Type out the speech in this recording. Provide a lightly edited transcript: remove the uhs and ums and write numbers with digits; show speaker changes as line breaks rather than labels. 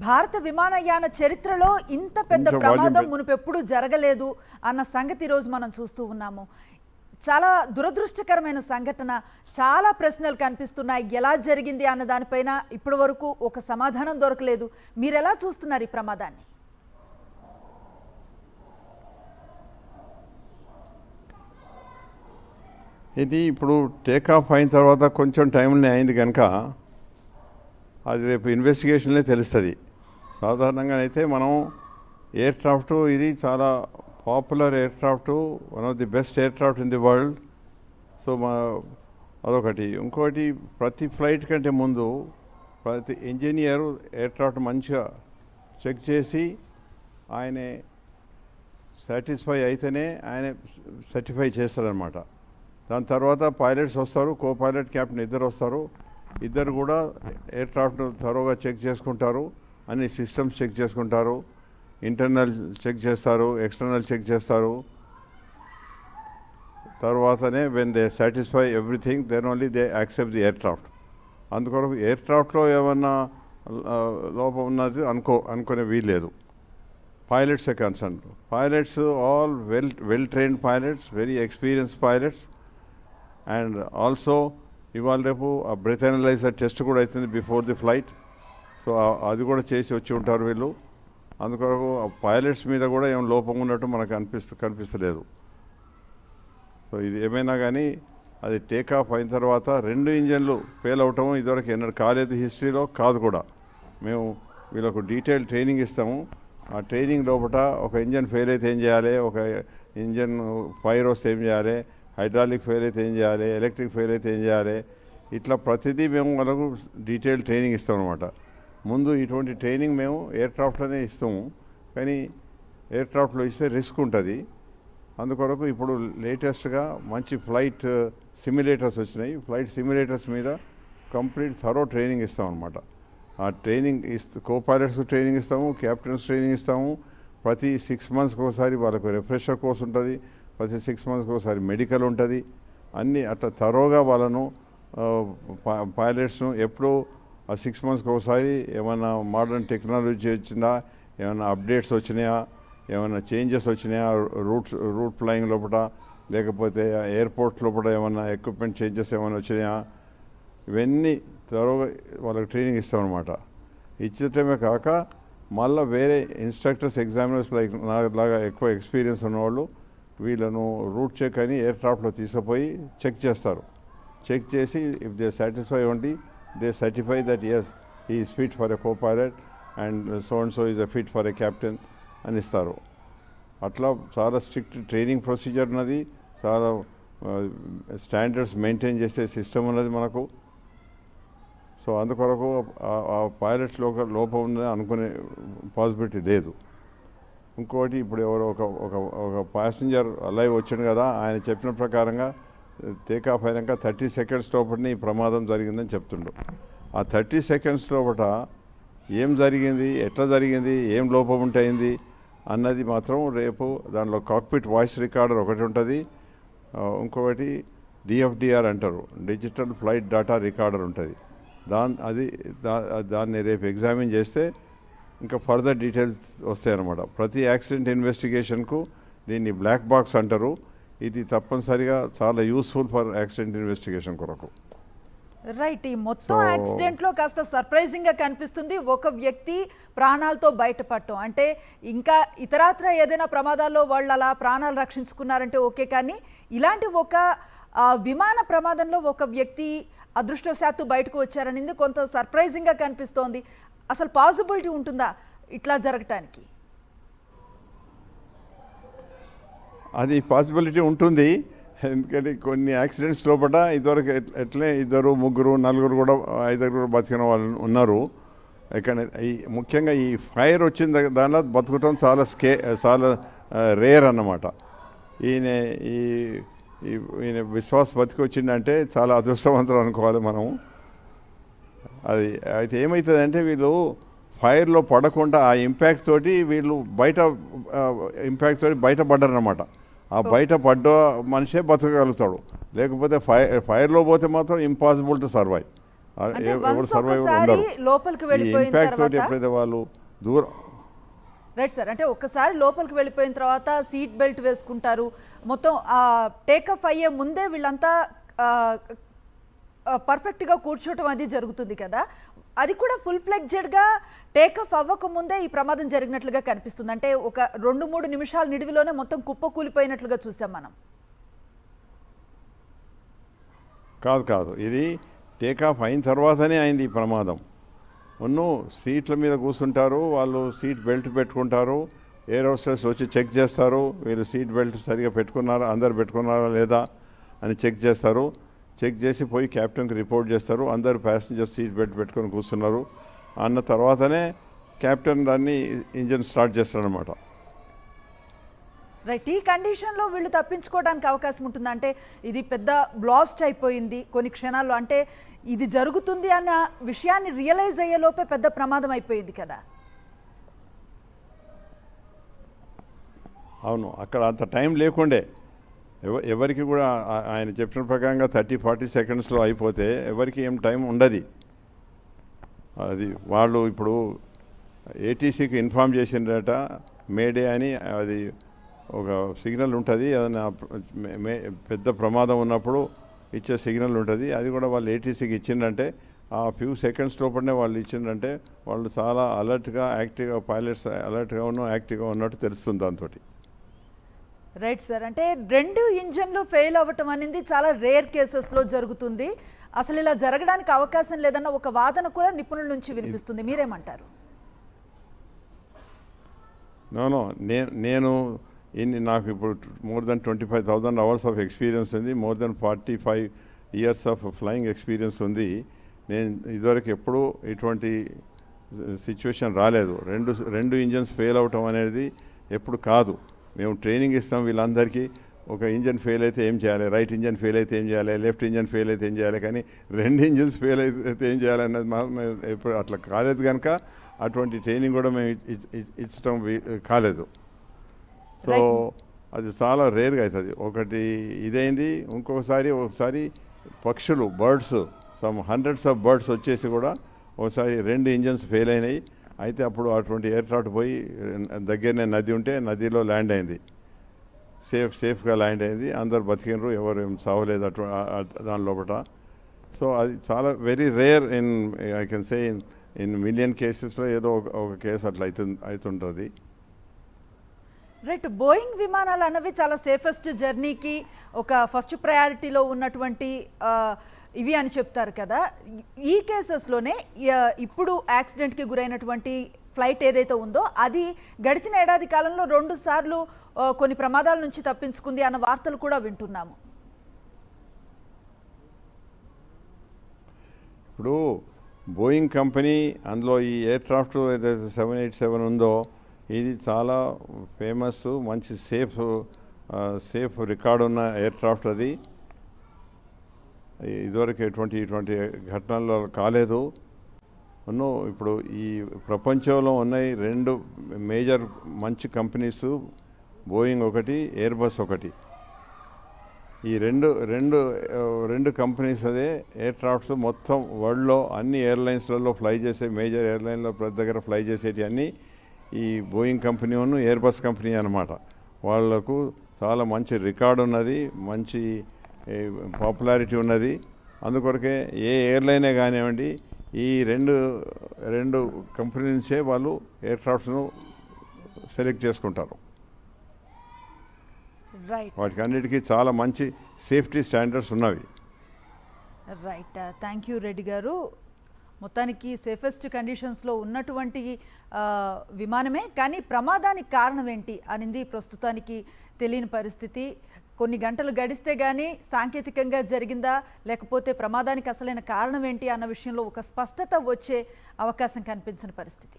భారత విమానయాన చరిత్రలో ఇంత పెద్ద ప్రమాదం మునుపెప్పుడు జరగలేదు అన్న సంగతి ఈరోజు మనం చూస్తూ ఉన్నాము. చాలా దురదృష్టకరమైన సంఘటన. చాలా ప్రశ్నలు కనిపిస్తున్నాయి. ఎలా జరిగింది అన్న దానిపైన ఇప్పటి వరకు ఒక సమాధానం దొరకలేదు. మీరు ఎలా చూస్తున్నారు ఈ ప్రమాదాన్ని?
ఇది ఇప్పుడు టేకాఫ్ అయిన తర్వాత కొంచెం టైంనే అయింది కనుక అది రేపు ఇన్వెస్టిగేషన్లే తెలుస్తుంది. సాధారణంగా అయితే మనం ఎయిర్ క్రాఫ్ట్ ఇది చాలా popular air craft, one of the best air craft in the world. So అదొకటి. ఇంకోటి, ప్రతి ఫ్లైట్ కంటే ముందు ప్రతి ఇంజనీర్ ఎయిర్ క్రాఫ్ట్ మంచిగా చెక్ చేసి ఆయనే సాటిస్ఫై అయితేనే ఆయన సర్టిఫై చేస్తారనమాట. దాని తర్వాత పైలట్స్ వస్తారు, కో పైలట్ క్యాప్టెన్ ఇద్దరు వస్తారు. ఇద్దరు కూడా ఎయిర్ క్రాఫ్ట్ను థరోగా చెక్ చేసుకుంటారు, అన్ని సిస్టమ్స్ చెక్ చేసుకుంటారు, ఇంటర్నల్ చెక్ చేస్తారు, ఎక్స్టర్నల్ చెక్ చేస్తారు. తర్వాతనే when they satisfy everything then only they accept the aircraft. అందుకొరకు ఎయిర్ క్రాఫ్ట్లో ఏమన్నా లోపం ఉన్నది అనుకునే వీల్లేదు. పైలట్సే concern. Pilots all well trained pilots, very experienced pilots. And also ఇవాళ రేపు ఆ బ్రెత్ అనలైజర్ టెస్ట్ కూడా అవుతుంది బిఫోర్ ది ఫ్లైట్. సో అది కూడా చేసి వచ్చి ఉంటారు వీళ్ళు. అందుకొరకు ఆ పైలట్స్ మీద కూడా ఏం లోపం ఉన్నట్టు మనకు కనిపిస్తలేదు. సో ఇది ఏమైనా కానీ అది టేకాఫ్ అయిన తర్వాత 2 ఇంజన్లు ఫెయిల్ అవటం ఇదివరకు ఎన్నడూ కాలేదు, హిస్టరీలో కాదు కూడా. మేము వీళ్ళకు డీటెయిల్ ట్రైనింగ్ ఇస్తాము. ఆ ట్రైనింగ్ లోపల ఒక ఇంజన్ ఫెయిల్ అయితే ఏం చేయాలి, ఒక ఇంజన్ ఫైర్ వస్తే ఏం చేయాలి, హైడ్రాలిక్ ఫెయిల్ అయితే ఏం చేయాలి, ఎలక్ట్రిక్ ఫెయిల్ అయితే ఏం చేయాలి, ఇట్లా ప్రతిదీ మేము వాళ్ళకు డీటెయిల్ ట్రైనింగ్ ఇస్తాం అనమాట. ముందు ఇటువంటి ట్రైనింగ్ మేము ఎయిర్ క్రాఫ్ట్లోనే ఇస్తాము, కానీ ఎయిర్ క్రాఫ్ట్లో ఇస్తే రిస్క్ ఉంటుంది. అందుకొరకు ఇప్పుడు లేటెస్ట్గా మంచి ఫ్లైట్ సిమ్యులేటర్స్ వచ్చినాయి. ఫ్లైట్ సిమ్యులేటర్స్ మీద కంప్లీట్ థరో ట్రైనింగ్ ఇస్తాం అనమాట. ఆ ట్రైనింగ్ కో పైలట్స్కి ట్రైనింగ్ ఇస్తాము, క్యాప్టెన్స్ ట్రైనింగ్ ఇస్తాము. ప్రతి 6 మంత్స్కి ఒకసారి వాళ్ళకు రిఫ్రెషర్ కోర్స్ ఉంటుంది, ప్రతి 6 మంత్స్కి ఒకసారి మెడికల్ ఉంటుంది. అన్నీ అట్లా థరోగా వాళ్ళను పైలట్స్ను ఎప్పుడూ ఆ 6 మంత్స్కి ఒకసారి ఏమైనా మోడర్న్ టెక్నాలజీ వచ్చిందా, ఏమైనా అప్డేట్స్ వచ్చినాయా, ఏమైనా చేంజెస్ వచ్చినాయా రూట్ ఫ్లయింగ్ లోపల, లేకపోతే ఎయిర్పోర్ట్ లోపల ఏమైనా ఎక్విప్మెంట్ చేంజెస్ ఏమైనా వచ్చినాయా, ఇవన్నీ త్వరగా వాళ్ళకి ట్రైనింగ్ ఇస్తామన్నమాట. ఇచ్చటమే కాక మళ్ళీ వేరే ఇన్స్ట్రక్టర్స్, ఎగ్జామినర్స్ లైక్ నాలాగా ఎక్కువ ఎక్స్పీరియన్స్ ఉన్నవాళ్ళు వీళ్ళను రూట్ చెక్ అని ఎయిర్ క్రాఫ్ట్లో తీసుకుపోయి చెక్ చేస్తారు. చెక్ చేసి if they satisfy only they certify that as he is fit for a co pilot and so and so is a fit for a captain అని ఇస్తారు. అట్లా చాలా స్ట్రిక్ట్ ట్రైనింగ్ ప్రొసీజర్ ఉన్నది, చాలా స్టాండర్డ్స్ మెయింటైన్ చేసే system ఉన్నది మనకు. So అందుకొరకు ఆ పైలట్స్ లోపం ఉందని అనుకునే పాసిబిలిటీ లేదు. ఇంకోటి, ఇప్పుడు ఎవరో ఒక ప్యాసింజర్ లైవ్ వచ్చిండు కదా, ఆయన చెప్పిన ప్రకారంగా టేకాఫ్ అయినాక 30 సెకండ్స్ లోపలనే ఈ ప్రమాదం జరిగిందని చెప్తుండు. ఆ 30 సెకండ్స్ లోపల ఏం జరిగింది, ఎట్లా జరిగింది, ఏం లోపం ఉంటైంది అన్నది మాత్రం రేపు దానిలో కాక్పిట్ వాయిస్ రికార్డర్ ఒకటి ఉంటుంది, ఇంకొకటి డిఎఫ్డిఆర్ అంటారు, డిజిటల్ ఫ్లైట్ డేటా రికార్డర్ ఉంటుంది. దాన్ని రేపు ఎగ్జామిన్ చేస్తే ఇంకా ఫర్దర్ డీటెయిల్స్ వస్తాయన్నమాట. ప్రతి యాక్సిడెంట్ ఇన్వెస్టిగేషన్కు దీన్ని బ్లాక్ బాక్స్ అంటారు. ఇది తప్పనిసరిగా చాలా యూస్ఫుల్ ఫర్ యాక్సిడెంట్ ఇన్వెస్టిగేషన్ కొరకు.
రైట్. ఈ మొత్తం యాక్సిడెంట్లో కాస్త సర్ప్రైజింగ్గా కనిపిస్తుంది ఒక వ్యక్తి ప్రాణాలతో బయటపడటం. అంటే ఇంకా ఇతరత్ర ఏదైనా ప్రమాదాల్లో వాళ్ళు అలా ప్రాణాలు రక్షించుకున్నారంటే ఓకే, కానీ ఇలాంటి ఒక విమాన ప్రమాదంలో ఒక వ్యక్తి అదృష్టవశాత్తు బయటకు వచ్చారనేది కొంత సర్ప్రైజింగ్గా కనిపిస్తోంది. అసలు పాసిబిలిటీ ఉంటుందా ఇట్లా జరగటానికి?
అది పాసిబిలిటీ ఉంటుంది. ఎందుకంటే కొన్ని యాక్సిడెంట్స్ లోపల ఇదివరకు ఎట్లే 2, 3, 4 కూడా 5 బతికిన వాళ్ళు ఉన్నారు. ఇక్కడ ముఖ్యంగా ఈ ఫైర్ వచ్చిన దానిలో బతకటం చాలా రేర్ అన్నమాట. ఈయన విశ్వాస్ బతికి వచ్చిందంటే చాలా అదృష్టవంతులు అనుకోవాలి మనం. అది అయితే ఏమవుతుందంటే వీళ్ళు ఫైర్లో పడకుండా ఆ ఇంపాక్ట్ తోటి వీళ్ళు బయటపడ్డారన్నమాట. ఆ బయటపడ్డ మనిషే బతకగలుగుతాడు, లేకపోతే ఫైర్లో పోతే మాత్రం ఇంపాసిబుల్ టు సర్వైవ్.
అంటే
ఎవరు
once
సర్వైవల్
ఒకసారి
ఉండరు.
లోపలికి
ఈ
వెళ్ళిపోయిన
ఇంపాక్ట్ తోటి
తర్వాత
ఎప్పుడైతే వాళ్ళు దూరం
రైట్ సార్, అంటే ఒక్కసారి లోపలికి వెళ్ళిపోయిన తర్వాత సీట్ బెల్ట్ వేసుకుంటారు, మొత్తం టేకప్ అయ్యే ముందే వీళ్ళంతా పర్ఫెక్ట్గా కూర్చోవటం అది జరుగుతుంది కదా, అది కూడా ఫుల్ ఫ్లెడ్జెడ్గా టేకప్ అవ్వక ముందే ఈ ప్రమాదం జరిగినట్లుగా కనిపిస్తుంది. అంటే ఒక 2-3 నిమిషాల నిడివిలోనే మొత్తం కుప్పకూలిపోయినట్లుగా చూసాం మనం.
కాదు ఇది టేకాఫ్ అయిన తర్వాతనే అయింది ఈ ప్రమాదం. సీట్ల మీద కూర్చుంటారు, వాళ్ళు సీట్ బెల్ట్ పెట్టుకుంటారు, ఎయిర్ హోస్టెస్ వచ్చి చెక్ చేస్తారు, వీళ్ళు సీట్ బెల్ట్ సరిగా పెట్టుకున్నారా, అందరు పెట్టుకున్నారా లేదా అని చెక్ చేస్తారు. చెక్ చేసి పోయి క్యాప్టెన్కి రిపోర్ట్ చేస్తారు, అందరు ప్యాసింజర్ సీట్ బెల్ట్ పెట్టుకొని కూర్చున్నారు అన్న తర్వాతనే క్యాప్టెన్ దాన్ని ఇంజిన్ స్టార్ట్ చేస్తారనమాట.
రైట్, ఈ కండిషన్లో వీళ్ళు తప్పించుకోవడానికి అవకాశం ఉంటుంది. అంటే ఇది పెద్ద బ్లాస్ట్ అయిపోయింది కొన్ని క్షణాల్లో, అంటే ఇది జరుగుతుంది అన్న విషయాన్ని రియలైజ్ అయ్యేలోపే పెద్ద ప్రమాదం అయిపోయింది కదా.
అవును, అక్కడ అంత టైం లేకుండే, ఎవరికి కూడా ఆయన చెప్పిన ప్రకారంగా 30-40 సెకండ్స్లో అయిపోతే ఎవరికి ఏం టైం ఉండదు. అది వాళ్ళు ఇప్పుడు ఏటీసీకి ఇన్ఫామ్ చేసిండ్రట, మేడే అని, అది ఒక సిగ్నల్ ఉంటుంది, ఏదైనా పెద్ద ప్రమాదం ఉన్నప్పుడు ఇచ్చే సిగ్నల్ ఉంటుంది, అది కూడా వాళ్ళు ఏటీసీకి ఇచ్చిందంటే ఆ ఫ్యూ సెకండ్స్ లోపలనే వాళ్ళు ఇచ్చిందంటే వాళ్ళు చాలా అలర్ట్గా యాక్టివ్గా, పైలట్స్ అలర్ట్గా యాక్టివ్గా ఉన్నట్టు తెలుస్తుంది దాంతో.
రైట్ సార్, అంటే 2 ఇంజన్లు ఫెయిల్ అవ్వటం అనేది చాలా రేర్ కేసెస్లో జరుగుతుంది, అసలు ఇలా జరగడానికి అవకాశం లేదన్న ఒక వాదన కూడా నిపుణుల నుంచి వినిపిస్తుంది, మీరేమంటారు?
నో నేను నాకు ఇప్పుడు more than 25,000 hours of experience ఉంది, more than 45 years of flying experience ఉంది. నేను ఇదివరకు ఎప్పుడూ ఇటువంటి సిచ్యువేషన్ రాలేదు. రెండు ఇంజన్స్ ఫెయిల్ అవటం అనేది ఎప్పుడు కాదు. మేము ట్రైనింగ్ ఇస్తాం వీళ్ళందరికీ, ఒక ఇంజన్ ఫెయిల్ అయితే ఏం చేయాలి, రైట్ ఇంజన్ ఫెయిల్ అయితే ఏం చేయాలి, లెఫ్ట్ ఇంజన్ ఫెయిల్ అయితే ఏం చేయాలి, కానీ 2 ఇంజన్స్ ఫెయిల్ అయితే ఏం చేయాలన్నది ఎప్పుడు అట్లా కాలేదు కనుక అటువంటి ట్రైనింగ్ కూడా మేము ఇచ్చటం కాలేదు. సో అది చాలా రేర్గా అవుతుంది. ఒకటి ఇదైంది, ఒకసారి పక్షులు, బర్డ్స్, హండ్రెడ్స్ ఆఫ్ బర్డ్స్ వచ్చేసి కూడా ఒకసారి 2 ఇంజన్స్ ఫెయిల్ అయినాయి. అయితే అప్పుడు అటువంటి ఎయిర్క్రాఫ్ట్ పోయి దగ్గరనే నది ఉంటే నదిలో ల్యాండ్ అయింది, సేఫ్గా ల్యాండ్ అయింది, అందరు బతికినరు, ఎవరు ఏం సావలేదు దాని లోపల. సో అది చాలా very rare I can say in million కేసెస్లో ఏదో ఒక కేసు అట్లా అవుతుంటుంది.
రైట్, బోయింగ్ విమానాలు అన్నవి చాలా సేఫెస్ట్ జర్నీకి ఒక ఫస్ట్ ప్రయారిటీలో ఉన్నటువంటి ఇవి అని చెప్తారు కదా. ఈ కేసెస్లోనే ఇప్పుడు యాక్సిడెంట్కి గురైనటువంటి ఫ్లైట్ ఏదైతే ఉందో అది గడిచిన ఏడాది కాలంలో 2 సార్లు కొన్ని ప్రమాదాల నుంచి తప్పించుకుంది అన్న వార్తలు కూడా వింటున్నాము.
ఇప్పుడు బోయింగ్ కంపెనీ అందులో ఈ ఎయిర్క్రాఫ్ట్ ఏదైతే 787 ఉందో ఇది చాలా ఫేమస్, మంచి సేఫ్ రికార్డు ఉన్న ఎయిర్క్రాఫ్ట్. అది ఇదివరకు ఇటువంటి ఘటనలు కాలేదు. ఇప్పుడు ఈ ప్రపంచంలో ఉన్నాయి 2 మేజర్ మంచి కంపెనీస్, బోయింగ్ ఒకటి, ఎయిర్బస్ ఒకటి. ఈ రెండు కంపెనీస్ అదే ఎయిర్క్రాఫ్ట్స్ మొత్తం వరల్డ్లో అన్ని ఎయిర్లైన్స్లలో ఫ్లై చేసే, మేజర్ ఎయిర్లైన్లో ప్రతి దగ్గర ఫ్లై చేసేటి అన్నీ ఈ బోయింగ్ కంపెనీ ఎయిర్బస్ కంపెనీ అన్నమాట. వాళ్లకు చాలా మంచి రికార్డు ఉన్నది, మంచి పాపులారిటీ ఉన్నది. అందుకొరకే ఏ ఎయిర్లైనే కానివ్వండి ఈ రెండు కంపెనీ నుంచే వాళ్ళు ఎయిర్క్రాఫ్ట్స్ను సెలెక్ట్ చేసుకుంటారు. వాటికి అన్నిటికీ చాలా మంచి సేఫ్టీ స్టాండర్డ్స్ ఉన్నవి.
రైట్, థ్యాంక్ యూ రెడ్డి గారు. మొత్తానికి సేఫెస్ట్ కండిషన్స్లో ఉన్నటువంటి విమానమే, కానీ ప్రమాదానికి కారణం ఏంటి అనేది ప్రస్తుతానికి తెలియని పరిస్థితి. కొన్ని గంటలు గడిస్తే కానీ సాంకేతికంగా జరిగిందా లేకపోతే ప్రమాదానికి అసలైన కారణం ఏంటి అన్న విషయంలో ఒక స్పష్టత వచ్చే అవకాశం కనిపించిన పరిస్థితి.